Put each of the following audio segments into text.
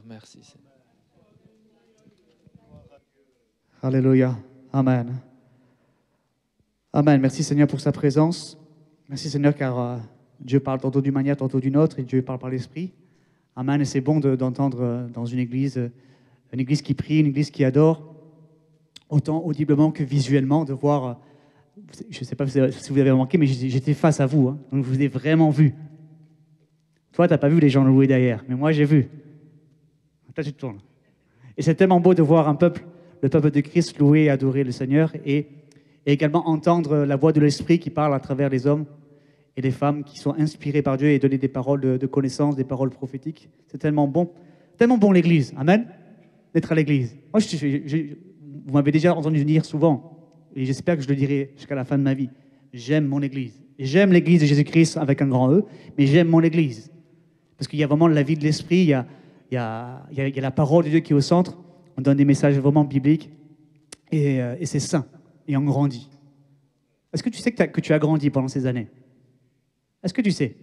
Merci, Seigneur. Alléluia. Amen. Amen. Merci Seigneur pour sa présence. Merci Seigneur car Dieu parle tantôt d'une manière, tantôt d'une autre et Dieu parle par l'Esprit. Amen. Et c'est bon d'entendre dans une église qui prie, une église qui adore, autant audiblement que visuellement, de voir, je ne sais pas si vous avez remarqué, mais j'étais face à vous, hein, donc je vous ai vraiment vu. Toi, tu n'as pas vu les gens louer derrière, mais moi j'ai vu. Toi, tu te tournes. Et c'est tellement beau de voir le peuple de Christ louer et adorer le Seigneur et également entendre la voix de l'Esprit qui parle à travers les hommes et les femmes qui sont inspirés par Dieu et donner des paroles de connaissance, des paroles prophétiques. C'est tellement bon l'Église. Amen. D'être à l'Église. Moi, vous m'avez déjà entendu dire souvent, et j'espère que je le dirai jusqu'à la fin de ma vie, j'aime mon Église. Et j'aime l'Église de Jésus-Christ avec un grand E, mais j'aime mon Église. Parce qu'il y a vraiment la vie de l'Esprit, il y a la parole de Dieu qui est au centre, on donne des messages vraiment bibliques, et c'est sain, et on grandit. Est-ce que tu sais que tu as grandi pendant ces années? Est-ce que tu sais?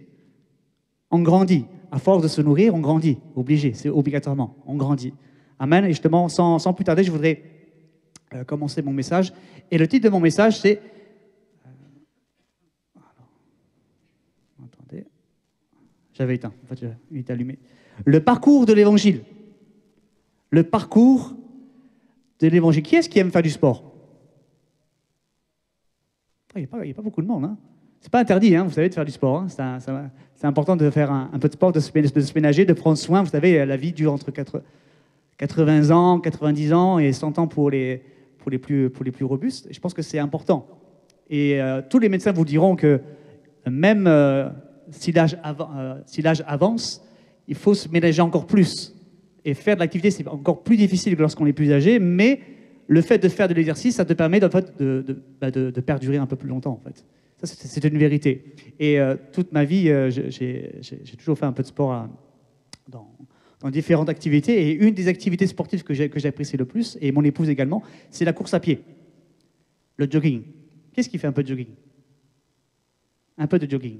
On grandit. À force de se nourrir, on grandit. Obligé, c'est obligatoirement. On grandit. Amen. Et justement, sans plus tarder, je voudrais commencer mon message. Et le titre de mon message, c'est... Attendez. J'avais éteint. En fait, il est allumé. Le parcours de l'Évangile. Le parcours de l'Évangile. Qui est-ce qui aime faire du sport? Il n'y a pas beaucoup de monde, hein. C'est pas interdit, hein, vous savez, de faire du sport. Hein. C'est important de faire un peu de sport, de se ménager, de prendre soin. Vous savez, la vie dure entre 80 ans, 90 ans et 100 ans pour les plus robustes. Et je pense que c'est important. Et tous les médecins vous diront que même si l'âge avance, il faut se ménager encore plus. Et faire de l'activité, c'est encore plus difficile que lorsqu'on est plus âgé, mais le fait de faire de l'exercice, ça te permet en fait, de perdurer un peu plus longtemps, en fait. Ça, c'est une vérité. Et toute ma vie, j'ai toujours fait un peu de sport dans différentes activités. Et une des activités sportives que j'apprécie le plus, et mon épouse également, c'est la course à pied. Le jogging. Qu'est-ce qui fait un peu de jogging? Un peu de jogging.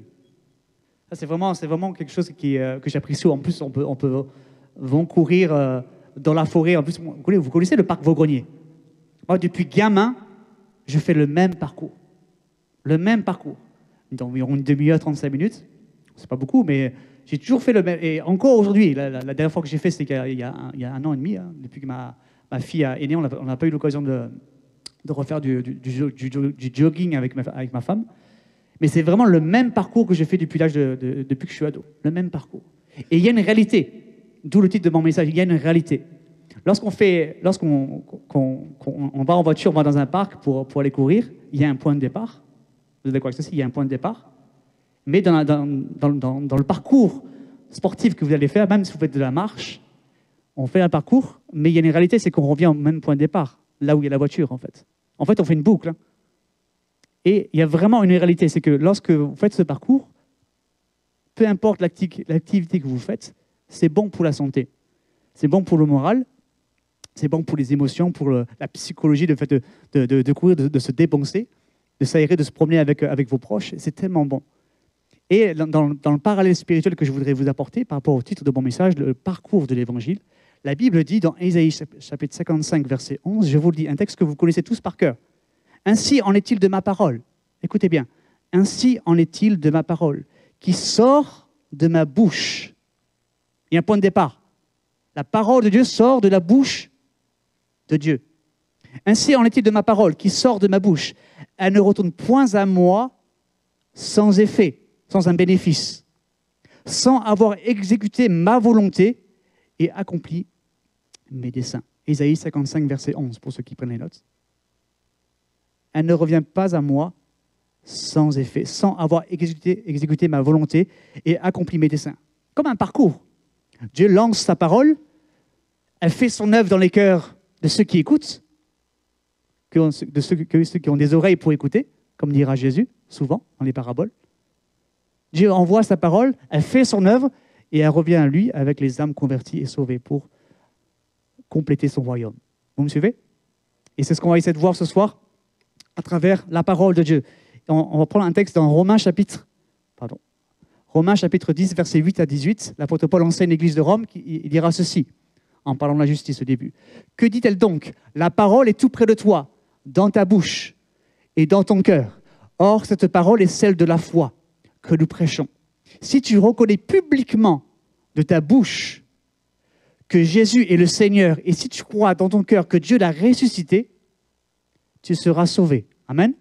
Ça, c'est vraiment quelque chose que j'apprécie. En plus, on peut courir dans la forêt. En plus, vous connaissez le parc Vaugrenier? Moi, depuis gamin, je fais le même parcours. Le même parcours, d'environ une demi-heure, 35 minutes. C'est pas beaucoup, mais j'ai toujours fait le même. Et encore aujourd'hui, la dernière fois que j'ai fait, c'était il y a un an et demi, hein, depuis que ma fille est née, on n'a pas eu l'occasion de refaire du jogging avec ma femme. Mais c'est vraiment le même parcours que j'ai fait depuis que je suis ado. Le même parcours. Et il y a une réalité, d'où le titre de mon message, il y a une réalité. Lorsqu'on va en voiture, on va dans un parc pour aller courir, il y a un point de départ. Vous êtes d'accord avec ça? Il y a un point de départ. Mais dans le parcours sportif que vous allez faire, même si vous faites de la marche, on fait un parcours, mais il y a une réalité, c'est qu'on revient au même point de départ, là où il y a la voiture, en fait. En fait, on fait une boucle. Hein. Et il y a vraiment une réalité, c'est que lorsque vous faites ce parcours, peu importe l'activité que vous faites, c'est bon pour la santé. C'est bon pour le moral, c'est bon pour les émotions, pour la psychologie, le fait de courir, de se dépenser, de s'aérer, de se promener avec vos proches. C'est tellement bon. Et dans le parallèle spirituel que je voudrais vous apporter par rapport au titre de mon message, le parcours de l'Évangile, la Bible dit dans Ésaïe chapitre 55, verset 11, je vous le dis, un texte que vous connaissez tous par cœur. « Ainsi en est-il de ma parole. » Écoutez bien. « Ainsi en est-il de ma parole, qui sort de ma bouche. » Il y a un point de départ. La parole de Dieu sort de la bouche de Dieu. « Ainsi en est-il de ma parole, qui sort de ma bouche. Elle ne retourne point à moi sans effet, sans un bénéfice, sans avoir exécuté ma volonté et accompli mes desseins. » Ésaïe 55, verset 11, pour ceux qui prennent les notes. Elle ne revient pas à moi sans effet, sans avoir exécuté ma volonté et accompli mes desseins. Comme un parcours. Dieu lance sa parole, elle fait son œuvre dans les cœurs de ceux qui écoutent, de ceux qui ont des oreilles pour écouter, comme dira Jésus, souvent, dans les paraboles. Dieu envoie sa parole, elle fait son œuvre, et elle revient à lui avec les âmes converties et sauvées pour compléter son royaume. Vous me suivez? Et c'est ce qu'on va essayer de voir ce soir à travers la parole de Dieu. On va prendre un texte dans Romains chapitre 10, versets 8 à 18. L'apôtre Paul enseigne l'église de Rome, il dira ceci. en parlant de la justice au début. Que dit-elle donc? La parole est tout près de toi, dans ta bouche et dans ton cœur. Or, cette parole est celle de la foi que nous prêchons. Si tu reconnais publiquement de ta bouche que Jésus est le Seigneur, et si tu crois dans ton cœur que Dieu l'a ressuscité, tu seras sauvé. Amen.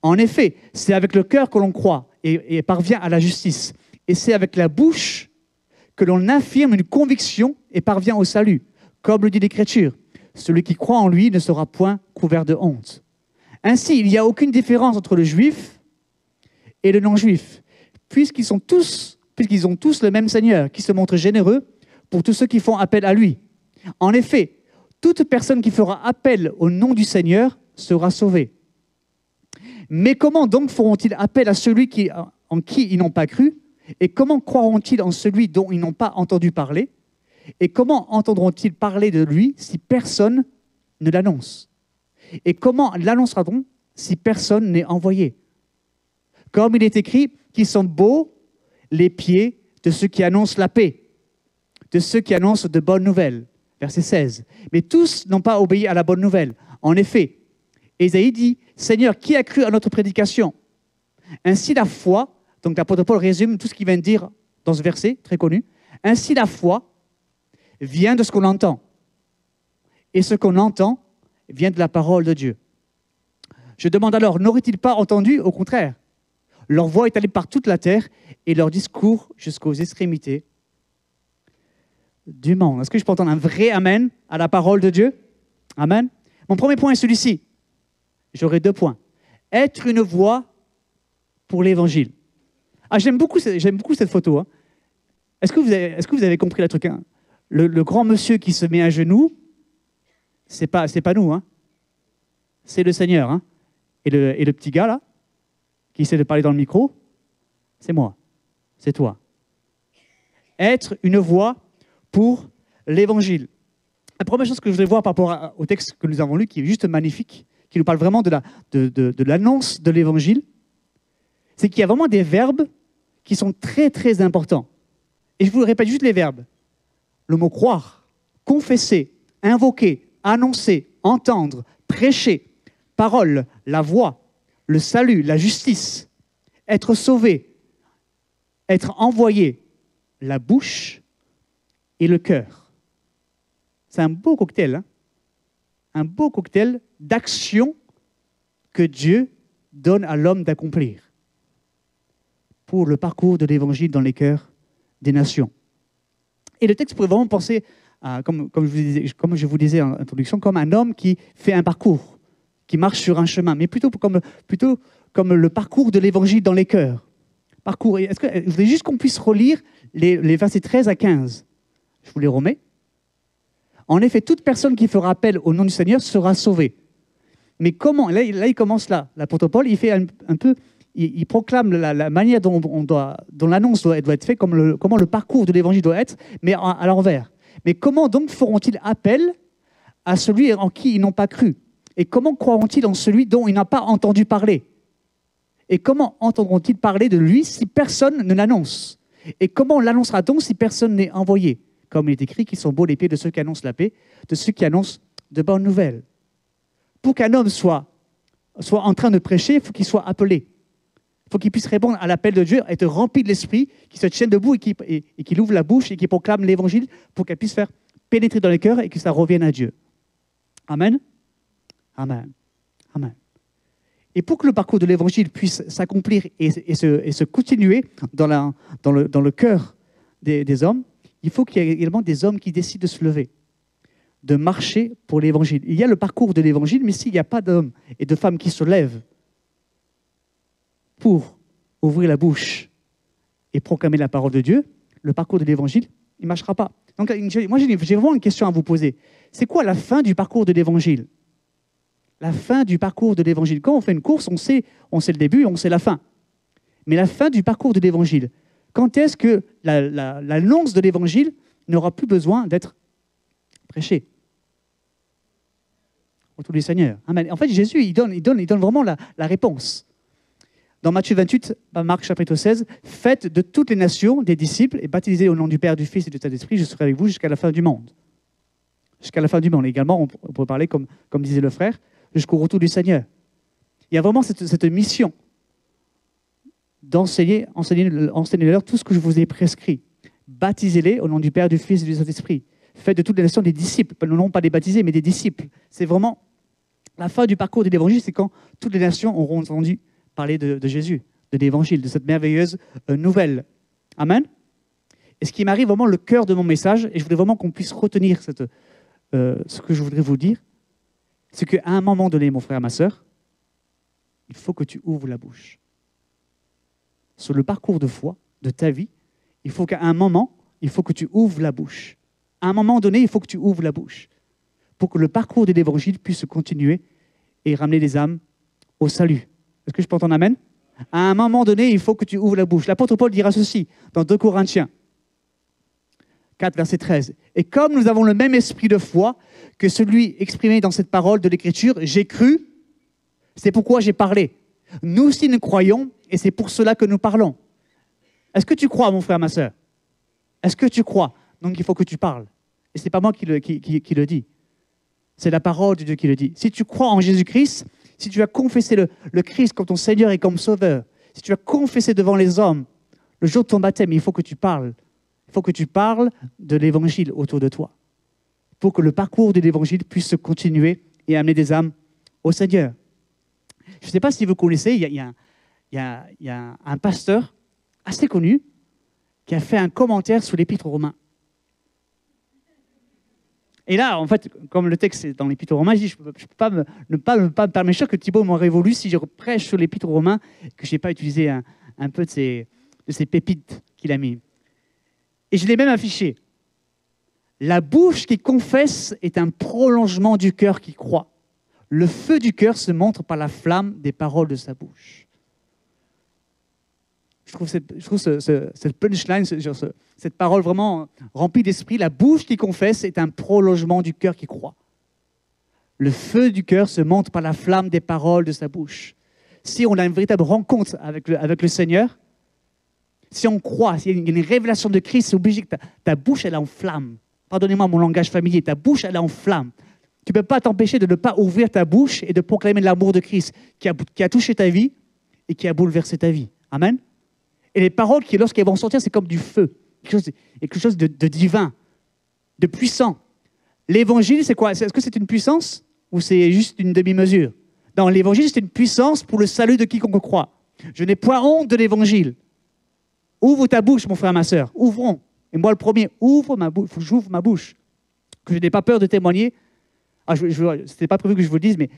En effet, c'est avec le cœur que l'on croit et parvient à la justice. Et c'est avec la bouche que l'on affirme une conviction et parvient au salut. Comme le dit l'Écriture, celui qui croit en lui ne sera point couvert de honte. Ainsi, il n'y a aucune différence entre le juif et le non-juif, puisqu'ils ont tous le même Seigneur, qui se montre généreux pour tous ceux qui font appel à lui. En effet, toute personne qui fera appel au nom du Seigneur sera sauvée. Mais comment donc feront-ils appel à celui en qui ils n'ont pas cru? Et comment croiront-ils en celui dont ils n'ont pas entendu parler? Et comment entendront-ils parler de lui si personne ne l'annonce? Et comment l'annoncera-t-on si personne n'est envoyé? Comme il est écrit, qu'ils sont beaux les pieds de ceux qui annoncent la paix, de ceux qui annoncent de bonnes nouvelles. Verset 16. Mais tous n'ont pas obéi à la bonne nouvelle. En effet, Ésaïe dit, « Seigneur, qui a cru à notre prédication ?» Ainsi la foi, donc l'apôtre Paul résume tout ce qu'il vient de dire dans ce verset très connu, « Ainsi la foi vient de ce qu'on entend. Et ce qu'on entend vient de la parole de Dieu. » Je demande alors, n'auraient-ils pas entendu? Au contraire, leur voix est allée par toute la terre et leur discours jusqu'aux extrémités du monde. Est-ce que je peux entendre un vrai amen à la parole de Dieu? Amen. Mon premier point est celui-ci. J'aurai 2 points. Être une voix pour l'évangile. Ah, j'aime beaucoup cette photo. Hein. Est-ce que vous avez compris le truc? Hein? Le grand monsieur qui se met à genoux, c'est pas nous. Hein? C'est le Seigneur. Hein? Et le petit gars, là, qui essaie de parler dans le micro, c'est moi. C'est toi. Être une voix pour l'évangile. La première chose que je voudrais voir par rapport au texte que nous avons lu, qui est juste magnifique, qui nous parle vraiment de l'annonce de l'évangile, c'est qu'il y a vraiment des verbes qui sont très, très importants. Et je vous répète juste les verbes. Le mot croire, confesser, invoquer, annoncer, entendre, prêcher, parole, la voix, le salut, la justice, être sauvé, être envoyé, la bouche et le cœur. C'est un beau cocktail, hein? Un beau cocktail d'actions que Dieu donne à l'homme d'accomplir pour le parcours de l'évangile dans les cœurs des nations. Et le texte pourrait vraiment penser, comme je vous disais en introduction, comme un homme qui fait un parcours, qui marche sur un chemin, mais plutôt comme le parcours de l'évangile dans les cœurs. Parcours. Est-ce que je voulais juste qu'on puisse relire les versets 13 à 15. Je vous les remets. En effet, toute personne qui fera appel au nom du Seigneur sera sauvée. Mais comment? Là, il commence là. L'apôtre Paul, il fait un peu, il proclame la manière dont l'annonce doit être faite, comment le parcours de l'évangile doit être, mais à l'envers. Mais comment donc feront-ils appel à celui en qui ils n'ont pas cru? Et comment croiront-ils en celui dont ils n'ont pas entendu parler? Et comment entendront-ils parler de lui si personne ne l'annonce? Et comment l'annoncera-t-on si personne n'est envoyé? Comme il est écrit, qu'ils sont beaux les pieds de ceux qui annoncent la paix, de ceux qui annoncent de bonnes nouvelles. Pour qu'un homme soit en train de prêcher, il faut qu'il soit appelé. Il faut qu'il puisse répondre à l'appel de Dieu, être rempli de l'esprit, qu'il se tienne debout et qu'il ouvre la bouche et qu'il proclame l'évangile pour qu'elle puisse faire pénétrer dans les cœurs et que ça revienne à Dieu. Amen. Amen. Amen. Et pour que le parcours de l'évangile puisse s'accomplir et se continuer dans le cœur des hommes, il faut qu'il y ait également des hommes qui décident de se lever, de marcher pour l'évangile. Il y a le parcours de l'évangile, mais s'il n'y a pas d'hommes et de femmes qui se lèvent pour ouvrir la bouche et proclamer la parole de Dieu, le parcours de l'évangile, il ne marchera pas. Donc, moi, j'ai vraiment une question à vous poser. C'est quoi la fin du parcours de l'évangile? La fin du parcours de l'évangile. Quand on fait une course, on sait le début et on sait la fin. Mais la fin du parcours de l'évangile, quand est-ce que l'annonce de l'évangile n'aura plus besoin d'être prêchée? Autour du Seigneur. Amen. En fait, Jésus, il donne vraiment la réponse. Dans Matthieu 28, Marc chapitre 16, « Faites de toutes les nations des disciples et baptisez au nom du Père, du Fils et du Saint-Esprit, je serai avec vous jusqu'à la fin du monde. » jusqu'à la fin du monde. Également, on peut parler, comme disait le frère, jusqu'au retour du Seigneur. Il y a vraiment cette mission enseignez-leur tout ce que je vous ai prescrit. Baptisez-les au nom du Père, du Fils et du Saint-Esprit. Faites de toutes les nations des disciples, non pas des baptisés, mais des disciples. C'est vraiment la fin du parcours de l'Évangile, c'est quand toutes les nations auront entendu parler de Jésus, de l'Évangile, de cette merveilleuse nouvelle. Amen. Et ce qui m'arrive vraiment le cœur de mon message, et je voudrais vraiment qu'on puisse retenir ce que je voudrais vous dire, c'est qu'à un moment donné, mon frère, ma sœur, il faut que tu ouvres la bouche. Sur le parcours de foi de ta vie, il faut qu'à un moment, il faut que tu ouvres la bouche. À un moment donné, il faut que tu ouvres la bouche pour que le parcours de l'Évangile puisse continuer et ramener les âmes au salut. Est-ce que je peux entendre amen? À un moment donné, il faut que tu ouvres la bouche. L'apôtre Paul dira ceci dans 2 Corinthiens 4, verset 13. « Et comme nous avons le même esprit de foi que celui exprimé dans cette parole de l'Écriture, j'ai cru, c'est pourquoi j'ai parlé. Nous aussi nous croyons, et c'est pour cela que nous parlons. » Est-ce que tu crois, mon frère, ma sœur? Est-ce que tu crois? Donc il faut que tu parles. Et ce n'est pas moi qui le dis. C'est la parole de Dieu qui le dit. Si tu crois en Jésus-Christ, si tu as confessé le Christ comme ton Seigneur et comme Sauveur, si tu as confessé devant les hommes le jour de ton baptême, il faut que tu parles. Il faut que tu parles de l'Évangile autour de toi pour que le parcours de l'Évangile puisse se continuer et amener des âmes au Seigneur. Je ne sais pas si vous connaissez, il y a un pasteur assez connu qui a fait un commentaire sur l'Épître aux Romains. Et là, en fait, comme le texte est dans l'Épître aux Romains, je dis, je ne peux pas ne pas me permettre que Thibaut m'aurait voulu, si je prêche sur l'Épître aux Romains, que je n'ai pas utilisé un peu de ces pépites qu'il a mis. Et je l'ai même affiché. La bouche qui confesse est un prolongement du cœur qui croit. Le feu du cœur se montre par la flamme des paroles de sa bouche. Je trouve cette punchline, cette parole vraiment remplie d'esprit, la bouche qui confesse est un prolongement du cœur qui croit. Le feu du cœur se montre par la flamme des paroles de sa bouche. Si on a une véritable rencontre avec le Seigneur, si on croit, s'il y a une révélation de Christ, c'est obligé que ta bouche, elle est en flamme. Pardonnez-moi mon langage familier, ta bouche, elle est en flamme. Tu ne peux pas t'empêcher de ne pas ouvrir ta bouche et de proclamer l'amour de Christ qui a touché ta vie et qui a bouleversé ta vie. Amen. Et les paroles, lorsqu'elles vont sortir, c'est comme du feu. Quelque chose de divin, de puissant. L'évangile, c'est quoi? Est-ce que c'est une puissance ou c'est juste une demi-mesure? Dans l'évangile, c'est une puissance pour le salut de quiconque croit. Je n'ai point honte de l'évangile. Ouvre ta bouche, mon frère, ma sœur. Ouvrons. Et moi, le premier, ouvre ma bouche. Il faut que j'ouvre ma bouche. Que je n'ai pas peur de témoigner. Ce n'était pas prévu que je vous le dise, mais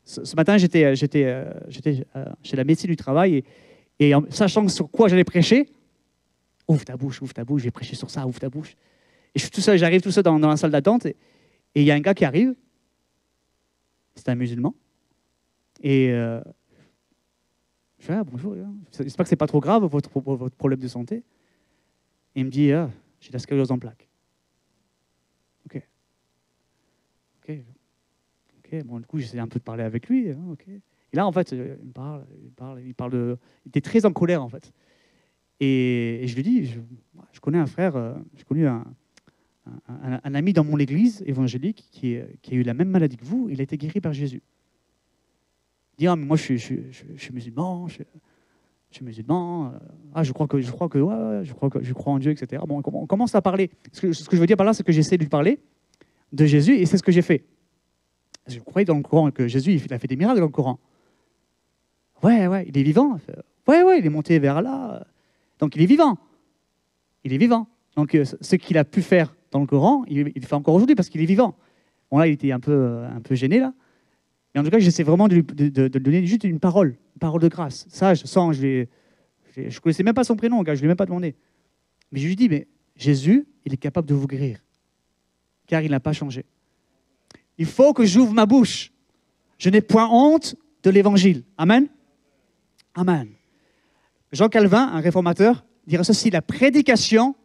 ce matin, j'étais chez la médecine du travail et en sachant sur quoi j'allais prêcher, ouvre ta bouche, je vais prêcher sur ça, ouvre ta bouche. Et je suis tout seul, j'arrive tout seul dans la salle d'attente et il y a un gars qui arrive, c'est un musulman, et je fais bonjour, j'espère que c'est pas trop grave votre problème de santé. Et il me dit, j'ai la scoliose en plaques. Ok, bon, du coup, j'essaie un peu de parler avec lui. Ok. Et là, en fait, il était très en colère, en fait. Et je lui dis, je connais un frère, j'ai connu un ami dans mon église évangélique qui a eu la même maladie que vous, il a été guéri par Jésus. Il dit, mais moi, je suis musulman, je suis musulman, je crois en Dieu, etc. Bon, on commence à parler. Ce que je veux dire par là, c'est que j'essaie de lui parler de Jésus, et c'est ce que j'ai fait. Je croyais dans le Coran que Jésus, il a fait des miracles dans le Coran. Ouais, il est vivant. Ouais, il est monté vers là. Donc, il est vivant. Il est vivant. Donc, ce qu'il a pu faire dans le Coran, il le fait encore aujourd'hui parce qu'il est vivant. Bon, là, il était un peu gêné, là. Mais en tout cas, j'essaie vraiment de lui donner juste une parole de grâce. Ça, je ne connaissais même pas son prénom, gars, je ne lui ai même pas demandé. Mais je lui dis, mais Jésus, il est capable de vous guérir. Car il n'a pas changé. Il faut que j'ouvre ma bouche. Je n'ai point honte de l'évangile. Amen. Amen. Jean Calvin, un réformateur, dira ceci, la prédication,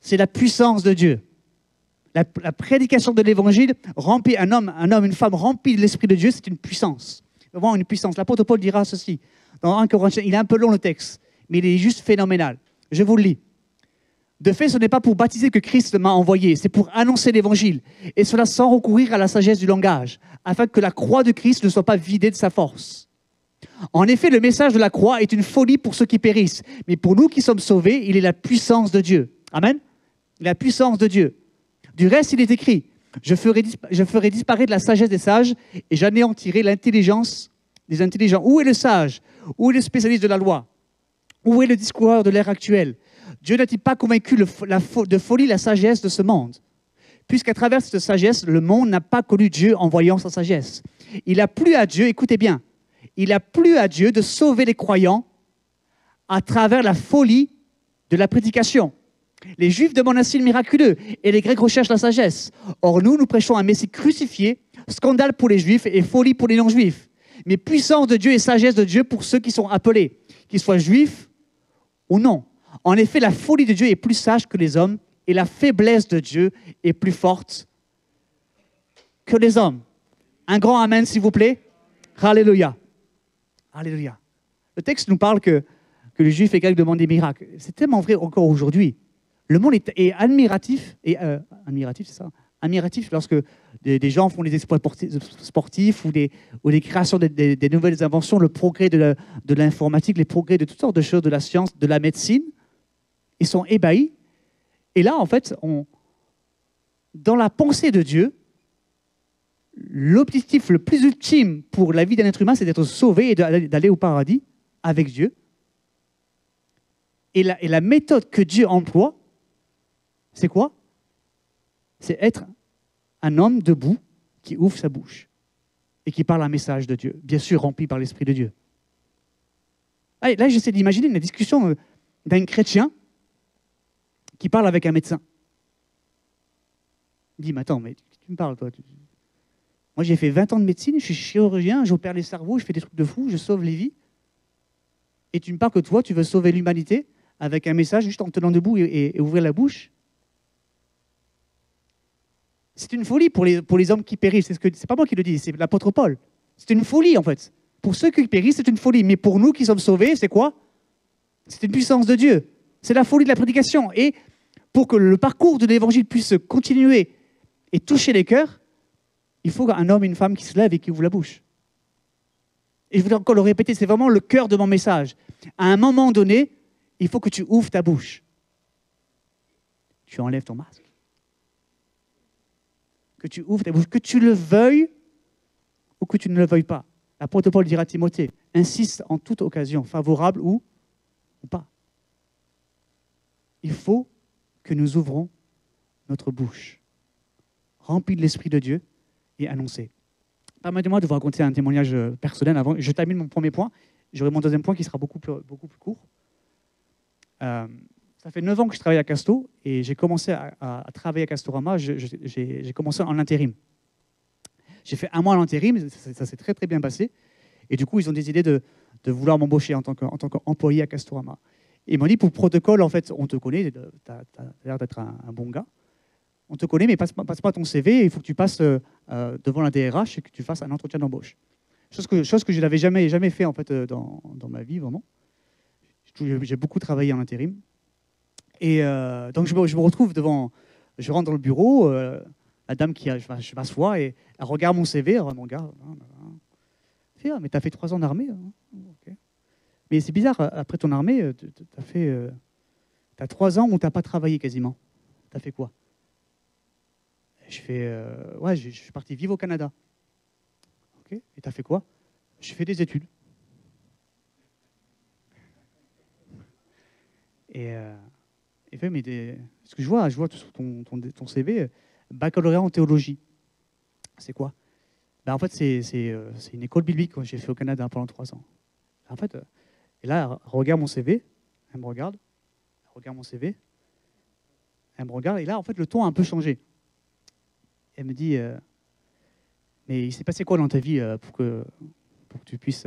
c'est la puissance de Dieu. La prédication de l'évangile remplit un homme, une femme remplie de l'Esprit de Dieu, c'est une puissance. Vraiment une puissance. L'apôtre Paul dira ceci. Dans 1 Corinthiens, il est un peu long le texte, mais il est juste phénoménal. Je vous le lis. De fait, ce n'est pas pour baptiser que Christ m'a envoyé, c'est pour annoncer l'Évangile, et cela sans recourir à la sagesse du langage, afin que la croix de Christ ne soit pas vidée de sa force. En effet, le message de la croix est une folie pour ceux qui périssent, mais pour nous qui sommes sauvés, il est la puissance de Dieu. Amen. La puissance de Dieu. Du reste, il est écrit, je ferai disparaître la sagesse des sages et j'anéantirai l'intelligence des intelligents. Où est le sage? Où est le spécialiste de la loi? Où est le discoureur de l'ère actuelle? Dieu n'a-t-il pas convaincu de folie la sagesse de ce monde? Puisqu'à travers cette sagesse, le monde n'a pas connu Dieu en voyant sa sagesse. Il a plu à Dieu, écoutez bien, il a plu à Dieu de sauver les croyants à travers la folie de la prédication. Les Juifs demandent un signe miraculeux et les Grecs recherchent la sagesse. Or nous prêchons un Messie crucifié, scandale pour les Juifs et folie pour les non-Juifs. Mais puissance de Dieu et sagesse de Dieu pour ceux qui sont appelés, qu'ils soient Juifs ou non. En effet, la folie de Dieu est plus sage que les hommes et la faiblesse de Dieu est plus forte que les hommes. Un grand amen, s'il vous plaît. Alléluia. Alléluia. Le texte nous parle que les Juifs et les Grecs demandent des miracles. C'est tellement vrai encore aujourd'hui. Le monde est admiratif, admiratif, c'est ça, admiratif lorsque des gens font des exploits sportifs ou des créations, des nouvelles inventions, le progrès de l'informatique, les progrès de toutes sortes de choses, de la science, de la médecine. Ils sont ébahis. Et là, en fait, dans la pensée de Dieu, l'objectif le plus ultime pour la vie d'un être humain, c'est d'être sauvé et d'aller au paradis avec Dieu. Et la méthode que Dieu emploie, c'est quoi? C'est être un homme debout qui ouvre sa bouche et qui parle un message de Dieu, bien sûr rempli par l'Esprit de Dieu. Là, j'essaie d'imaginer une discussion d'un chrétien qui parle avec un médecin. Il dit, mais attends, mais tu me parles, toi. Moi, j'ai fait 20 ans de médecine, je suis chirurgien, j'opère les cerveaux, je fais des trucs de fou, je sauve les vies. Et tu me parles que toi, tu veux sauver l'humanité avec un message juste en te tenant debout et ouvrir la bouche. C'est une folie pour les hommes qui périssent. C'est pas moi qui le dis, c'est l'apôtre Paul. C'est une folie, en fait. Pour ceux qui périssent, c'est une folie. Mais pour nous qui sommes sauvés, c'est quoi? C'est une puissance de Dieu. C'est la folie de la prédication. Et pour que le parcours de l'évangile puisse continuer et toucher les cœurs, il faut qu'un homme et une femme qui se lèvent et qui ouvrent la bouche. Et je voudrais encore le répéter, c'est vraiment le cœur de mon message. À un moment donné, il faut que tu ouvres ta bouche. Tu enlèves ton masque. Que tu ouvres ta bouche, que tu le veuilles ou que tu ne le veuilles pas. L'apôtre Paul dira à Timothée, insiste en toute occasion, favorable ou pas. Il faut que nous ouvrons notre bouche, remplie de l'Esprit de Dieu, et annoncer. Permettez-moi de vous raconter un témoignage personnel avant. Je termine mon premier point. J'aurai mon deuxième point qui sera beaucoup plus court. Ça fait 9 ans que je travaille à Casto et j'ai commencé à travailler à Castorama. J'ai commencé en intérim. J'ai fait 1 mois en intérim, ça s'est très très bien passé. Et du coup, ils ont décidé de vouloir m'embaucher en tant qu'employé à Castorama. Et ils m'ont dit, pour le protocole, en fait, on te connaît, tu as l'air d'être un bon gars. On te connaît, mais passe pas ton CV, il faut que tu passes devant la DRH et que tu fasses un entretien d'embauche. Chose que je n'avais jamais fait en fait, dans ma vie, vraiment. J'ai beaucoup travaillé en intérim. Et donc je me retrouve je rentre dans le bureau, la dame je m'assois et elle regarde mon CV, elle regarde mon gars. Mais tu as fait 3 ans d'armée. Okay. Mais c'est bizarre, après ton armée, tu as 3 ans où tu n'as pas travaillé quasiment. Tu as fait quoi? Je suis parti vivre au Canada. Okay. Et tu as fait quoi? J'ai fait des études. Ce que je vois sur ton CV, baccalauréat en théologie. C'est quoi? En fait, c'est une école biblique que j'ai fait au Canada pendant 3 ans. En fait, et là, elle regarde mon CV, elle me regarde, elle regarde mon CV, elle me regarde, et là, en fait, le ton a un peu changé. Elle me dit, mais il s'est passé quoi dans ta vie pour que tu puisses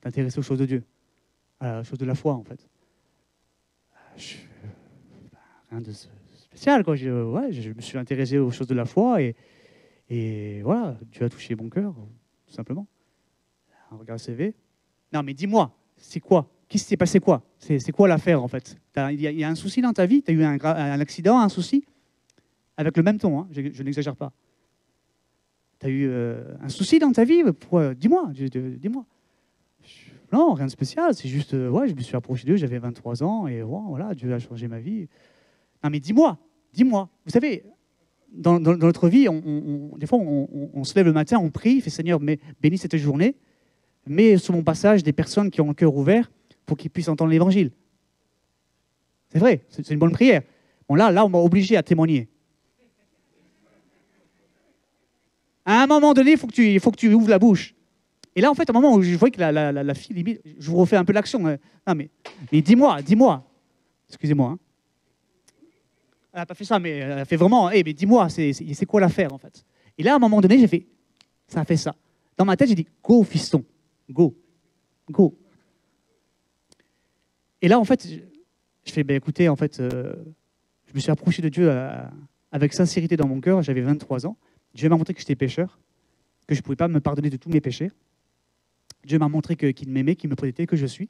t'intéresser aux choses de Dieu, aux choses de la foi, en fait? Rien de spécial, quoi. Je me suis intéressé aux choses de la foi et voilà, Dieu a touché mon cœur, tout simplement. On regarde le CV. Non, mais dis-moi, c'est quoi? Qu'est-ce qui s'est passé quoi? C'est quoi l'affaire en fait? Il y a un souci dans ta vie? Tu as eu un accident, un souci? Avec le même ton, hein, je n'exagère pas. Tu as eu un souci dans ta vie? Dis-moi, dis-moi. Non, rien de spécial, c'est juste, ouais, je me suis approché d'eux, j'avais 23 ans, et ouais, voilà, Dieu a changé ma vie. Non mais dis-moi, dis-moi. Vous savez, dans notre vie, des fois, on se lève le matin, on prie, il fait Seigneur, mais bénis cette journée, mets sur mon passage des personnes qui ont le cœur ouvert pour qu'ils puissent entendre l'évangile. C'est vrai, c'est une bonne prière. Bon, là, on m'a obligé à témoigner. À un moment donné, il faut que tu ouvres la bouche. Et là, en fait, à un moment où je voyais que la fille, limite, je vous refais un peu l'action. Non, mais dis-moi. Excusez-moi. Hein. Elle n'a pas fait ça, mais elle a fait vraiment, mais dis-moi, c'est quoi l'affaire, en fait? Et là, à un moment donné, j'ai fait, ça a fait ça. Dans ma tête, j'ai dit, go, fiston, go. Et là, en fait, je fais, écoutez, en fait, je me suis approché de Dieu avec sincérité dans mon cœur, j'avais 23 ans. Dieu m'a montré que j'étais pécheur, que je ne pouvais pas me pardonner de tous mes péchés. Dieu m'a montré qu'il m'aimait, qu'il me prenait tel que je suis,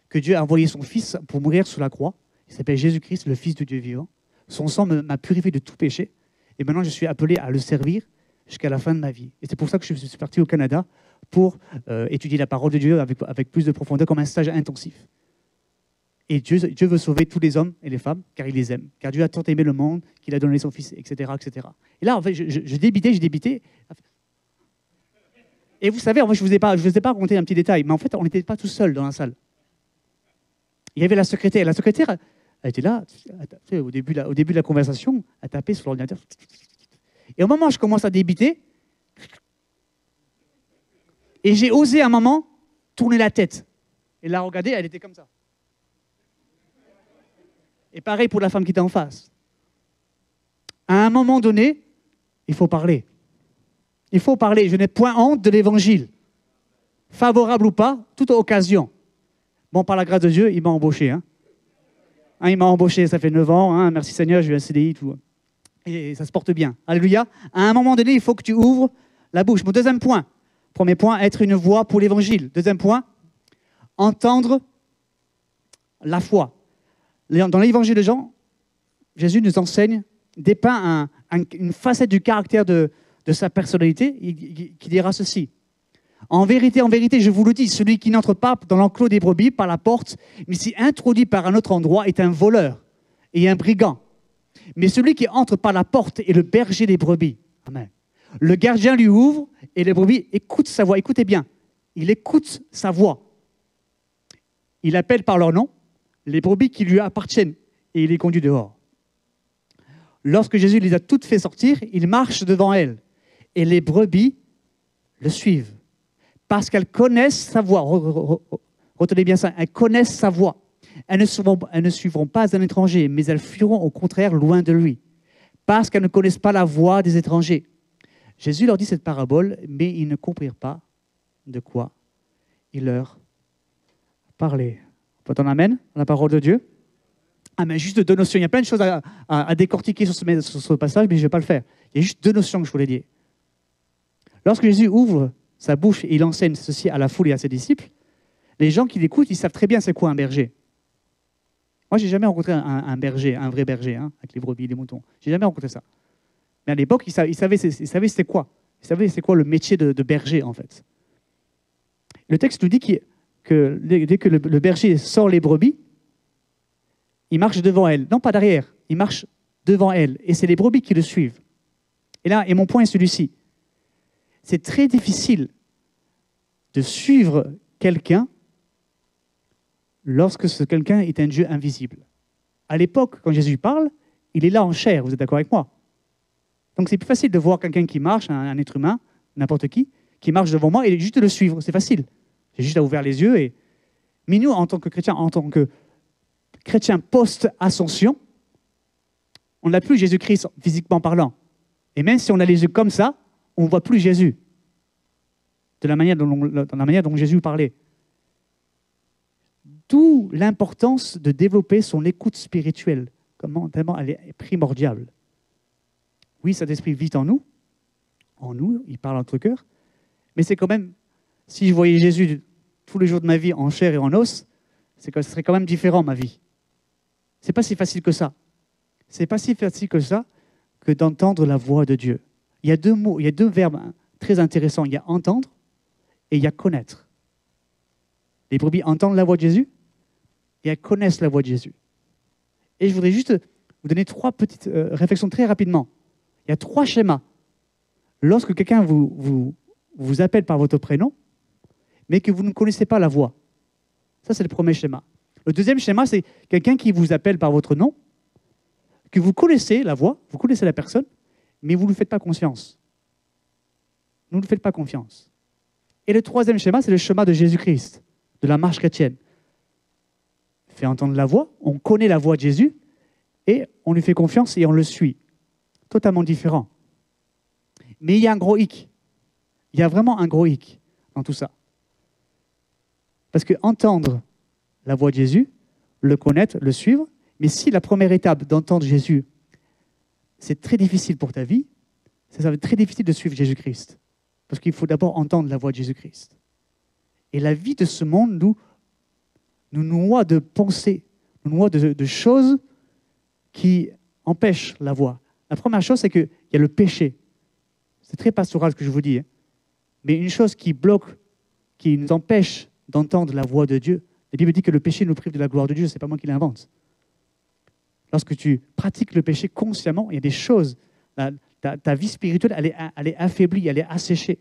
que Dieu a envoyé son Fils pour mourir sur la croix. Il s'appelle Jésus-Christ, le Fils de Dieu vivant. Son sang m'a purifié de tout péché. Et maintenant, je suis appelé à le servir jusqu'à la fin de ma vie. Et c'est pour ça que je suis parti au Canada pour étudier la parole de Dieu avec plus de profondeur, comme un stage intensif. Et Dieu veut sauver tous les hommes et les femmes, car il les aime. Car Dieu a tant aimé le monde qu'il a donné son Fils, etc., etc. Et là, en fait, je débitais. Et vous savez, en fait, je ne vous ai pas raconté un petit détail, mais en fait, on n'était pas tout seul dans la salle. Il y avait la secrétaire. La secrétaire, elle était là, au début de la conversation, elle tapait sur l'ordinateur. Et au moment où je commence à débiter, et j'ai osé à un moment tourner la tête. Et la regarder, elle était comme ça. Et pareil pour la femme qui était en face. À un moment donné, il faut parler. Il faut parler. Je n'ai point honte de l'évangile. Favorable ou pas, toute occasion. Bon, par la grâce de Dieu, il m'a embauché. Hein, il m'a embauché, ça fait 9 ans. Hein, merci Seigneur, j'ai eu un CDI. Tout. Et ça se porte bien. Alléluia. À un moment donné, il faut que tu ouvres la bouche. Mon deuxième point. Premier point, être une voix pour l'évangile. Deuxième point, entendre la foi. Dans l'évangile de Jean, Jésus nous enseigne, dépeint une facette du caractère de sa personnalité, qui dira ceci. En vérité, je vous le dis, celui qui n'entre pas dans l'enclos des brebis par la porte, mais s'y introduit par un autre endroit, est un voleur et un brigand. Mais celui qui entre par la porte est le berger des brebis. Amen. Le gardien lui ouvre et les brebis écoutent sa voix. Écoutez bien, il écoute sa voix. Il appelle par leur nom les brebis qui lui appartiennent et il les conduit dehors. Lorsque Jésus les a toutes fait sortir, il marche devant elles et les brebis le suivent parce qu'elles connaissent sa voix. Retenez bien ça, elles connaissent sa voix. Elles ne suivront pas un étranger, mais elles fuiront au contraire loin de lui parce qu'elles ne connaissent pas la voix des étrangers. Jésus leur dit cette parabole, mais ils ne comprirent pas de quoi il leur parlait. On peut entendre amen dans la parole de Dieu? Amen. Juste deux notions. Il y a plein de choses à décortiquer sur ce passage, mais je ne vais pas le faire. Il y a juste deux notions que je voulais dire. Lorsque Jésus ouvre sa bouche et il enseigne ceci à la foule et à ses disciples, les gens qui l'écoutent, ils savent très bien c'est quoi un berger. Moi, je n'ai jamais rencontré un berger, un vrai berger, hein, avec les brebis et les moutons. Je n'ai jamais rencontré ça. Mais à l'époque, ils savaient c'était quoi. Ils savaient c'est quoi le métier de berger, en fait. Le texte nous dit que dès que le berger sort les brebis, il marche devant elles. Non, pas derrière. Il marche devant elles. Et c'est les brebis qui le suivent. Et mon point est celui-ci. C'est très difficile de suivre quelqu'un lorsque ce quelqu'un est un Dieu invisible. À l'époque, quand Jésus parle, il est là en chair. Vous êtes d'accord avec moi? Donc c'est plus facile de voir quelqu'un qui marche, un être humain, n'importe qui marche devant moi et juste de le suivre. C'est facile. J'ai juste à ouvrir les yeux. Mais nous, en tant que chrétiens post-ascension, on n'a plus Jésus-Christ physiquement parlant. Et même si on a les yeux comme ça, on ne voit plus Jésus. De la manière dont Jésus parlait. D'où l'importance de développer son écoute spirituelle. Tellement elle est primordiale. Oui, cet esprit vit en nous, il parle en notre cœur, mais c'est quand même, si je voyais Jésus tous les jours de ma vie en chair et en os, ce serait quand même différent, ma vie. C'est pas si facile que ça. C'est pas si facile que ça que d'entendre la voix de Dieu. Il y a deux mots, il y a deux verbes très intéressants. Il y a entendre et il y a connaître. Les brebis entendent la voix de Jésus et elles connaissent la voix de Jésus. Et je voudrais juste vous donner 3 petites réflexions très rapidement. Il y a 3 schémas. Lorsque quelqu'un vous appelle par votre prénom, mais que vous ne connaissez pas la voix. Ça, c'est le premier schéma. Le deuxième schéma, c'est quelqu'un qui vous appelle par votre nom, que vous connaissez la voix, vous connaissez la personne, mais vous ne lui faites pas confiance. Vous ne lui faites pas confiance. Et le troisième schéma, c'est le schéma de Jésus-Christ, de la marche chrétienne. On fait entendre la voix, on connaît la voix de Jésus, et on lui fait confiance et on le suit. Totalement différent. Mais il y a un gros hic. Il y a vraiment un gros hic dans tout ça. Parce que entendre la voix de Jésus, le connaître, le suivre, mais si la première étape d'entendre Jésus, c'est très difficile pour ta vie, ça va être très difficile de suivre Jésus-Christ. Parce qu'il faut d'abord entendre la voix de Jésus-Christ. Et la vie de ce monde nous noie de pensées, nous noie de choses qui empêchent la voix. La première chose, c'est qu'il y a le péché. C'est très pastoral ce que je vous dis. Hein. Mais une chose qui bloque, qui nous empêche d'entendre la voix de Dieu, la Bible dit que le péché nous prive de la gloire de Dieu, ce n'est pas moi qui l'invente. Lorsque tu pratiques le péché consciemment, il y a des choses, ta vie spirituelle, elle est affaiblie, elle est asséchée.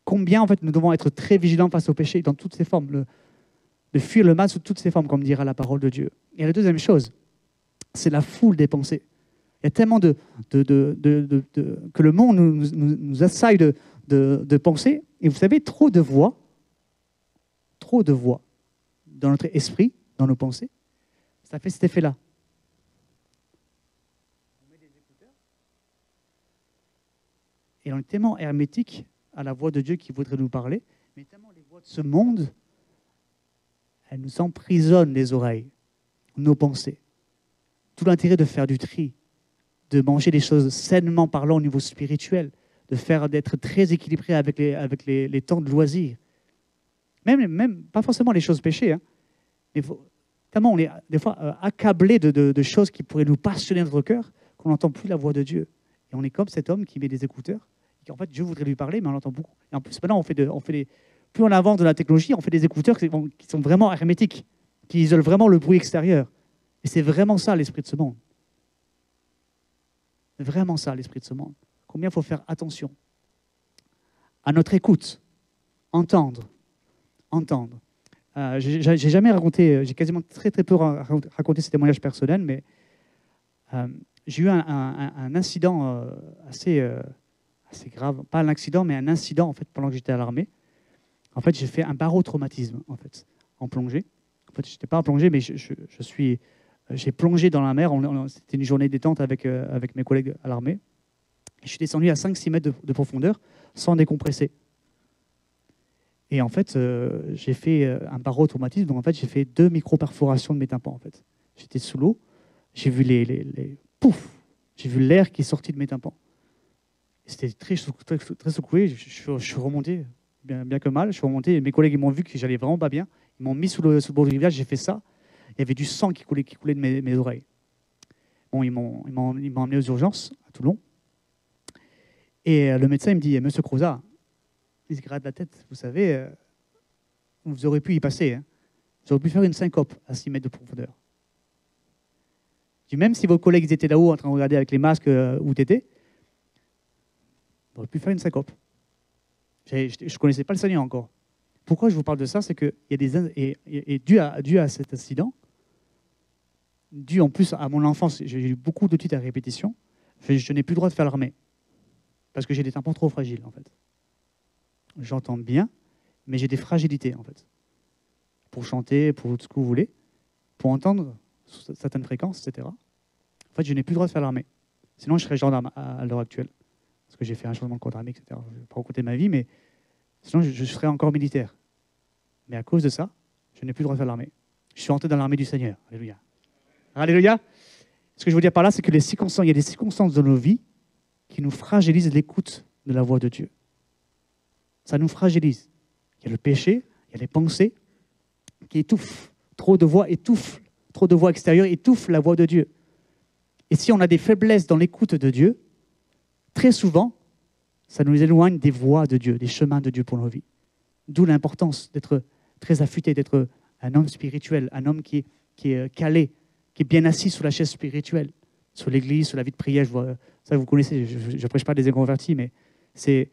Combien, en fait, nous devons être très vigilants face au péché dans toutes ses formes, de fuir le mal sous toutes ses formes, comme dira la parole de Dieu. Et la deuxième chose, c'est la foule des pensées. Il y a tellement que le monde nous assaille de pensées. Et vous savez, trop de voix dans notre esprit, dans nos pensées, ça fait cet effet-là. On met des écouteurs et on est tellement hermétique à la voix de Dieu qui voudrait nous parler, mais tellement les voix de ce monde, elles nous emprisonnent les oreilles, nos pensées. Tout l'intérêt de faire du tri, de manger des choses sainement parlant au niveau spirituel, d'être très équilibré avec les temps de loisirs. Même pas forcément les choses péchées, hein, mais tellement on est des fois accablé de choses qui pourraient nous passionner notre cœur qu'on n'entend plus la voix de Dieu. Et on est comme cet homme qui met des écouteurs, et en fait Dieu voudrait lui parler, mais on l'entend beaucoup. Et en plus maintenant plus on avance de la technologie, on fait des écouteurs qui sont vraiment hermétiques, qui isolent vraiment le bruit extérieur. Et c'est vraiment ça l'esprit de ce monde. C'est vraiment ça l'esprit de ce monde. Combien il faut faire attention à notre écoute, entendre. J'ai jamais raconté, j'ai quasiment très peu raconté ces témoignages personnels, mais j'ai eu un incident assez grave, pas un accident, mais un incident en fait pendant que j'étais à l'armée. En fait, j'ai fait un barotraumatisme en fait, en plongée. En fait, je n'étais pas en plongée, mais j'ai plongé dans la mer. C'était une journée détente avec mes collègues à l'armée. Je suis descendu à 5-6 mètres de profondeur sans décompresser. Et en fait, j'ai fait un barotraumatisme. Donc en fait, j'ai fait 2 micro-perforations de mes tympans. En fait. J'étais sous l'eau. J'ai vu j'ai vu l'air qui est sorti de mes tympans. C'était très secoué. Je suis remonté, bien que mal. Je suis remonté. Mes collègues ils m'ont vu que j'allais vraiment pas bien. Ils m'ont mis sous le bord du rivière. J'ai fait ça. Il y avait du sang qui coulait de mes oreilles. Bon, ils m'ont emmené aux urgences à Toulon. Et le médecin il me dit, Monsieur Croza, il se gratte la tête, vous savez, vous aurez pu y passer. Hein. Vous aurez pu faire une syncope à 6 mètres de profondeur. Je dis, même si vos collègues étaient là-haut en train de regarder avec les masques où tu étais, vous aurez pu faire une syncope. Je ne connaissais pas le Seigneur encore. Pourquoi je vous parle de ça? C'est que dû à cet incident, dû en plus à mon enfance, j'ai eu beaucoup d'études à répétition, je n'ai plus le droit de faire l'armée. Parce que j'ai des tympans trop fragiles, en fait. J'entends bien, mais j'ai des fragilités, en fait. Pour chanter, pour ce que vous voulez, pour entendre certaines fréquences, etc. En fait, je n'ai plus le droit de faire l'armée. Sinon, je serais gendarme à l'heure actuelle. Parce que j'ai fait un changement de code armée, etc. Je ne vais pas raconter ma vie, mais sinon, je serais encore militaire. Mais à cause de ça, je n'ai plus le droit de faire l'armée. Je suis entré dans l'armée du Seigneur. Alléluia. Alléluia. Ce que je veux dire par là, c'est que il y a des circonstances de nos vies qui nous fragilisent l'écoute de la voix de Dieu. Ça nous fragilise. Il y a le péché, il y a les pensées qui étouffent Trop de voix étouffent, trop de voix extérieures étouffent la voix de Dieu. Et si on a des faiblesses dans l'écoute de Dieu, très souvent, ça nous éloigne des voies de Dieu, des chemins de Dieu pour nos vies. D'où l'importance d'être très affûté, d'être un homme spirituel, un homme qui est calé, qui est bien assis sur la chaise spirituelle, sur l'église, sur la vie de prière. Ça, vous connaissez, je ne prêche pas des inconvertis, mais c'est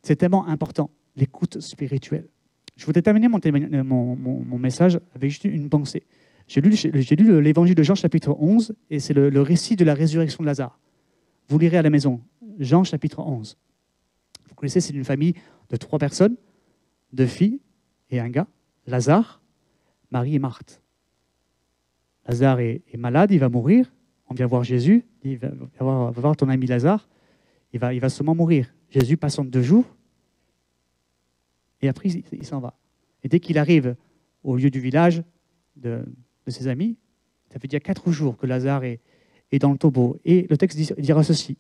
tellement important, l'écoute spirituelle. Je voudrais terminer mon message avec juste une pensée. J'ai lu l'évangile de Jean, chapitre 11, et c'est le récit de la résurrection de Lazare. Vous lirez à la maison, Jean, chapitre 11. Vous connaissez, c'est une famille de 3 personnes, 2 filles et un gars, Lazare, Marie et Marthe. Lazare est malade, il va mourir. On vient voir Jésus, il va voir ton ami Lazare, il va seulement mourir. Jésus patiente 2 jours, et après il s'en va. Et dès qu'il arrive au lieu du village de ses amis, ça fait déjà 4 jours que Lazare est dans le tombeau. Et le texte dira ceci.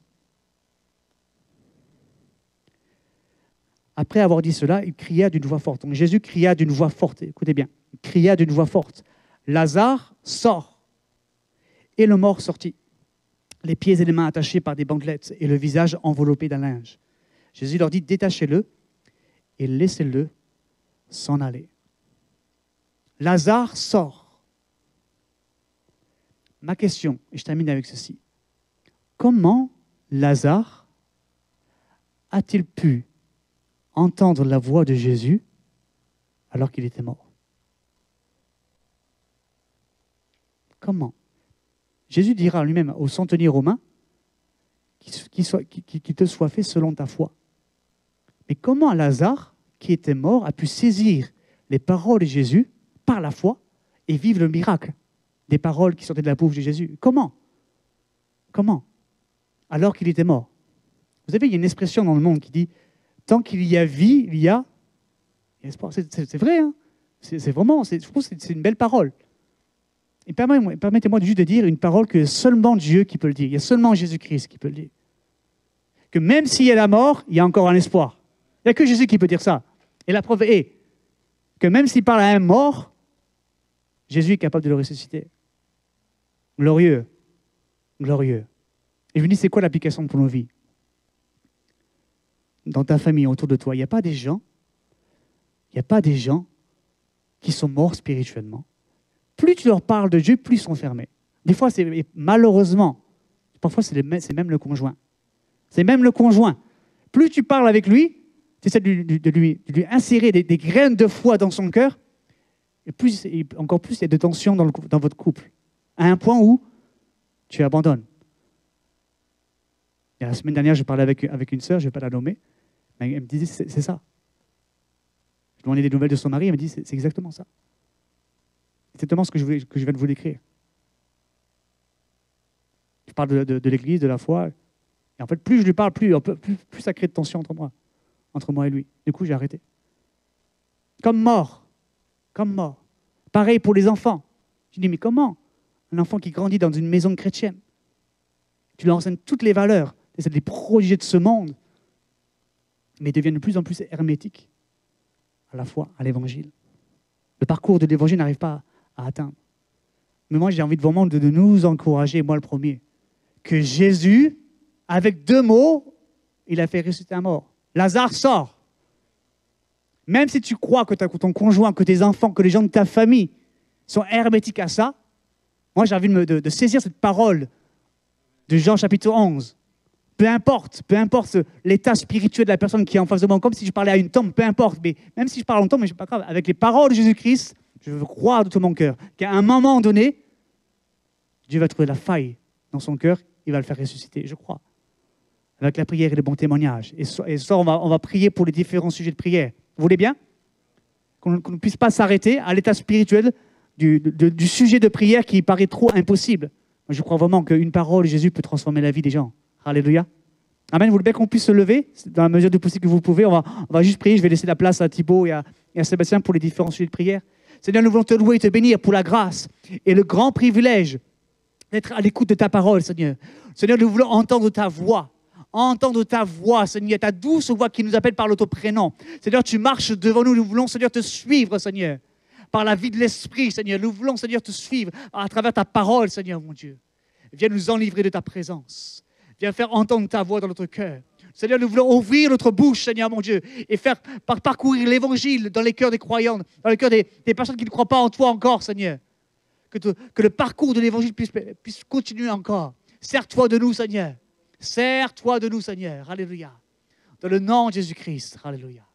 Après avoir dit cela, il cria d'une voix forte. Donc Jésus cria d'une voix forte. Écoutez bien, il cria d'une voix forte. Lazare, sort. Et le mort sortit, les pieds et les mains attachés par des bandelettes et le visage enveloppé d'un linge. Jésus leur dit, détachez-le et laissez-le s'en aller. Lazare sort. Ma question, et je termine avec ceci. Comment Lazare a-t-il pu entendre la voix de Jésus alors qu'il était mort? Comment? Jésus dira lui-même au centenier romain qu'il te soit fait selon ta foi. Mais comment Lazare, qui était mort, a pu saisir les paroles de Jésus par la foi et vivre le miracle des paroles qui sortaient de la bouche de Jésus? Comment? Comment? Alors qu'il était mort. Vous savez, il y a une expression dans le monde qui dit « tant qu'il y a vie, il y a espoir ». C'est vrai, hein? C'est vraiment, je trouve que c'est une belle parole. Et permettez-moi juste de dire une parole que seulement Dieu qui peut le dire. Il y a seulement Jésus-Christ qui peut le dire. Que même s'il y a la mort, il y a encore un espoir. Il n'y a que Jésus qui peut dire ça. Et la preuve est que même s'il parle à un mort, Jésus est capable de le ressusciter. Glorieux. Glorieux. Et je me dis, c'est quoi l'application pour nos vies? Dans ta famille, autour de toi, il n'y a pas des gens qui sont morts spirituellement. Plus tu leur parles de Dieu, plus ils sont fermés. Des fois, malheureusement, parfois c'est même le conjoint. C'est même le conjoint. Plus tu parles avec lui, tu essaies de lui insérer des graines de foi dans son cœur, et encore plus il y a de tensions dans votre couple, à un point où tu abandonnes. Et la semaine dernière, je parlais avec une sœur, je ne vais pas la nommer, mais elle me disait, c'est ça. Je lui demandais des nouvelles de son mari, elle me dit, c'est exactement ça. C'est exactement ce que je viens de vous décrire. Je parle de l'Église, de la foi, et en fait, plus je lui parle, plus ça crée de tension entre moi et lui. Du coup, j'ai arrêté. Comme mort. Pareil pour les enfants. Je dis, mais comment un enfant qui grandit dans une maison chrétienne, tu lui enseignes toutes les valeurs, c'est des projets de ce monde, mais ils deviennent de plus en plus hermétiques à la foi, à l'évangile. Le parcours de l'évangile n'arrive pas à atteindre. Mais moi, j'ai envie vraiment de nous encourager, moi le premier, que Jésus, avec 2 mots, il a fait ressusciter un mort. Lazare sort. Même si tu crois que ton conjoint, que tes enfants, que les gens de ta famille sont hermétiques à ça, moi j'ai envie de saisir cette parole de Jean chapitre 11. Peu importe l'état spirituel de la personne qui est en face de moi, comme si je parlais à une tombe, peu importe, mais même si je parle en tombe, mais c'est pas grave, avec les paroles de Jésus-Christ, je veux croire de tout mon cœur qu'à un moment donné, Dieu va trouver la faille dans son cœur, il va le faire ressusciter, je crois. Avec la prière et le bon témoignage. Et ce soir, on va prier pour les différents sujets de prière. Vous voulez bien? Qu'on ne puisse pas s'arrêter à l'état spirituel du sujet de prière qui paraît trop impossible. Moi, je crois vraiment qu'une parole de Jésus peut transformer la vie des gens. Alléluia. Amen. Vous voulez bien qu'on puisse se lever dans la mesure du possible que vous pouvez. On va juste prier. Je vais laisser la place à Thibaut et à Sébastien pour les différents sujets de prière. Seigneur, nous voulons te louer et te bénir pour la grâce et le grand privilège d'être à l'écoute de ta parole, Seigneur. Seigneur, nous voulons entendre ta voix. Entendre ta voix, Seigneur, ta douce voix qui nous appelle par notre prénom. Seigneur, tu marches devant nous. Nous voulons, Seigneur, te suivre, Seigneur. par la vie de l'Esprit, Seigneur. Nous voulons, Seigneur, te suivre à travers ta parole, Seigneur, mon Dieu. Viens nous enivrer de ta présence. Viens faire entendre ta voix dans notre cœur. Seigneur, nous voulons ouvrir notre bouche, Seigneur, mon Dieu, et faire parcourir l'Évangile dans les cœurs des croyants, dans les cœurs des personnes qui ne croient pas en toi encore, Seigneur. Que le parcours de l'Évangile puisse continuer encore. Sers-toi de nous, Seigneur. Sers-toi de nous, Seigneur. Alléluia. Dans le nom de Jésus-Christ. Alléluia.